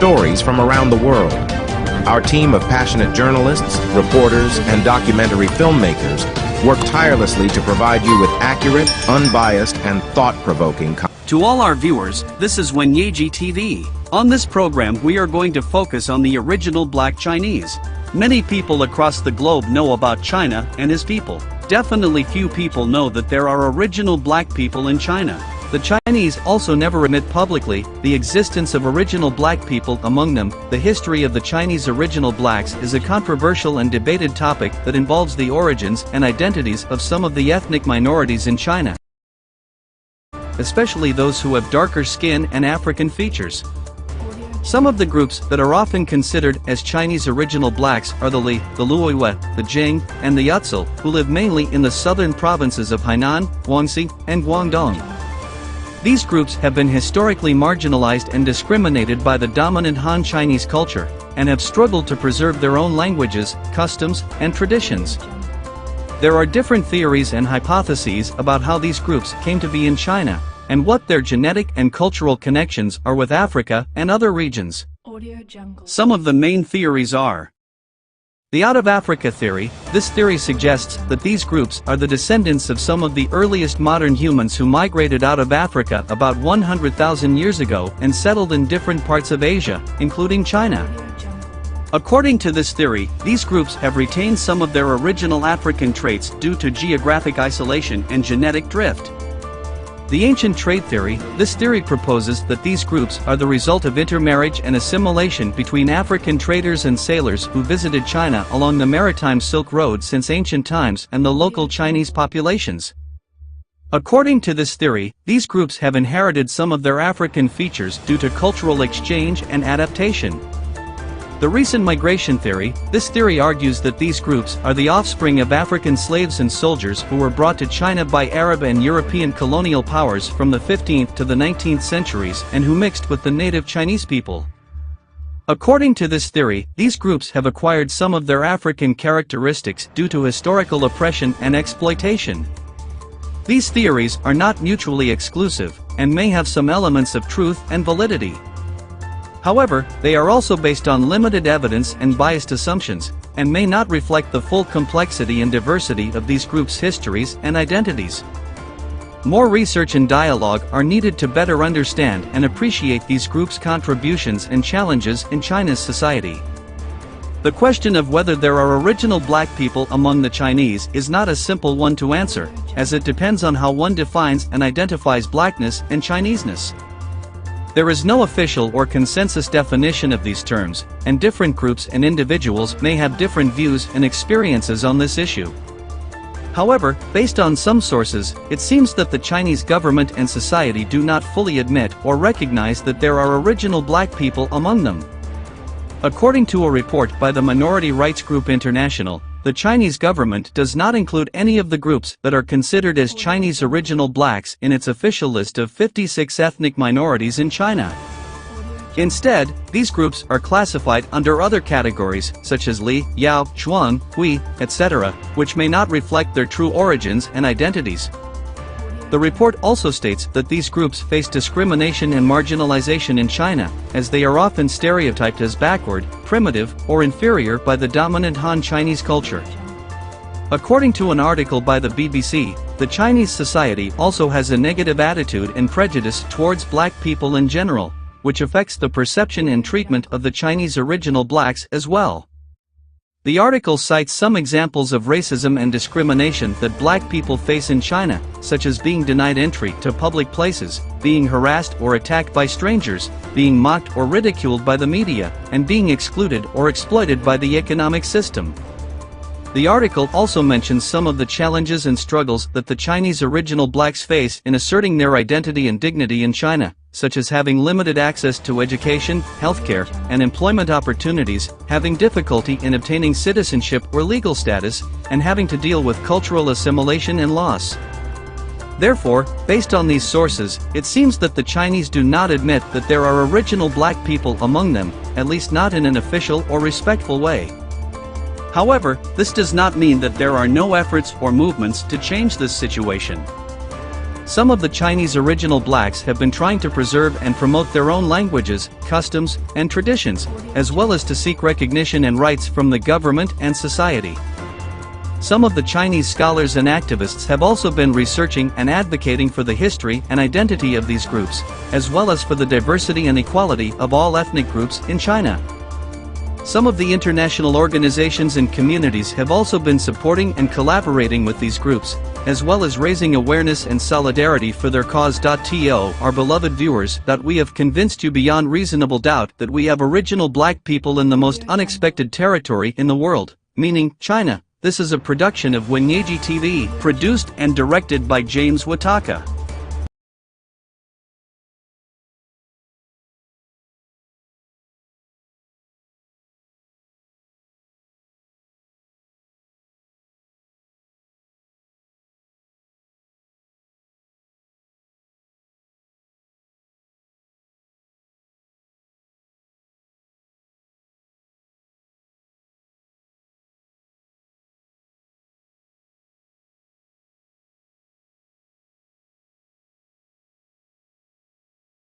stories from around the world. Our team of passionate journalists, reporters, and documentary filmmakers work tirelessly to provide you with accurate, unbiased, and thought-provoking content. To all our viewers, this is Wenyeji TV. On this program, we are going to focus on the original Black Chinese. Many people across the globe know about China and his people. Definitely few people know that there are original black people in China. The Chinese also never admit publicly the existence of original black people among them. The history of the Chinese original blacks is a controversial and debated topic that involves the origins and identities of some of the ethnic minorities in China, especially those who have darker skin and African features. Some of the groups that are often considered as Chinese original blacks are the Li, the Luoyue, the Jing, and the Yatsil, who live mainly in the southern provinces of Hainan, Guangxi, and Guangdong. These groups have been historically marginalized and discriminated by the dominant Han Chinese culture, and have struggled to preserve their own languages, customs, and traditions. There are different theories and hypotheses about how these groups came to be in China, and what their genetic and cultural connections are with Africa and other regions. Some of the main theories are: the Out of Africa theory. This theory suggests that these groups are the descendants of some of the earliest modern humans who migrated out of Africa about 100,000 years ago and settled in different parts of Asia, including China. According to this theory, these groups have retained some of their original African traits due to geographic isolation and genetic drift. The ancient trade theory. This theory proposes that these groups are the result of intermarriage and assimilation between African traders and sailors who visited China along the maritime Silk Road since ancient times and the local Chinese populations. According to this theory, these groups have inherited some of their African features due to cultural exchange and adaptation. The recent migration theory. This theory argues that these groups are the offspring of African slaves and soldiers who were brought to China by Arab and European colonial powers from the 15th to the 19th centuries and who mixed with the native Chinese people. According to this theory, these groups have acquired some of their African characteristics due to historical oppression and exploitation. These theories are not mutually exclusive, and may have some elements of truth and validity. However, they are also based on limited evidence and biased assumptions, and may not reflect the full complexity and diversity of these groups' histories and identities. More research and dialogue are needed to better understand and appreciate these groups' contributions and challenges in China's society. The question of whether there are original black people among the Chinese is not a simple one to answer, as it depends on how one defines and identifies blackness and Chineseness. There is no official or consensus definition of these terms, and different groups and individuals may have different views and experiences on this issue. However, based on some sources, it seems that the Chinese government and society do not fully admit or recognize that there are original black people among them. According to a report by the Minority Rights Group International, the Chinese government does not include any of the groups that are considered as Chinese original blacks in its official list of 56 ethnic minorities in China. Instead, these groups are classified under other categories such as Li, Yao, Chuan, Hui, etc., which may not reflect their true origins and identities. The report also states that these groups face discrimination and marginalization in China, as they are often stereotyped as backward, primitive, or inferior by the dominant Han Chinese culture. According to an article by the BBC, the Chinese society also has a negative attitude and prejudice towards black people in general, which affects the perception and treatment of the Chinese original blacks as well. The article cites some examples of racism and discrimination that black people face in China, such as being denied entry to public places, being harassed or attacked by strangers, being mocked or ridiculed by the media, and being excluded or exploited by the economic system. The article also mentions some of the challenges and struggles that the Chinese original blacks face in asserting their identity and dignity in China, such as having limited access to education, healthcare, and employment opportunities, having difficulty in obtaining citizenship or legal status, and having to deal with cultural assimilation and loss. Therefore, based on these sources, it seems that the Chinese do not admit that there are original black people among them, at least not in an official or respectful way. However, this does not mean that there are no efforts or movements to change this situation. Some of the Chinese original blacks have been trying to preserve and promote their own languages, customs, and traditions, as well as to seek recognition and rights from the government and society. Some of the Chinese scholars and activists have also been researching and advocating for the history and identity of these groups, as well as for the diversity and equality of all ethnic groups in China. Some of the international organizations and communities have also been supporting and collaborating with these groups, as well as raising awareness and solidarity for their cause. To our beloved viewers, that we have convinced you beyond reasonable doubt that we have original black people in the most unexpected territory in the world, meaning China. This is a production of Wenyeji TV, produced and directed by James Wataka.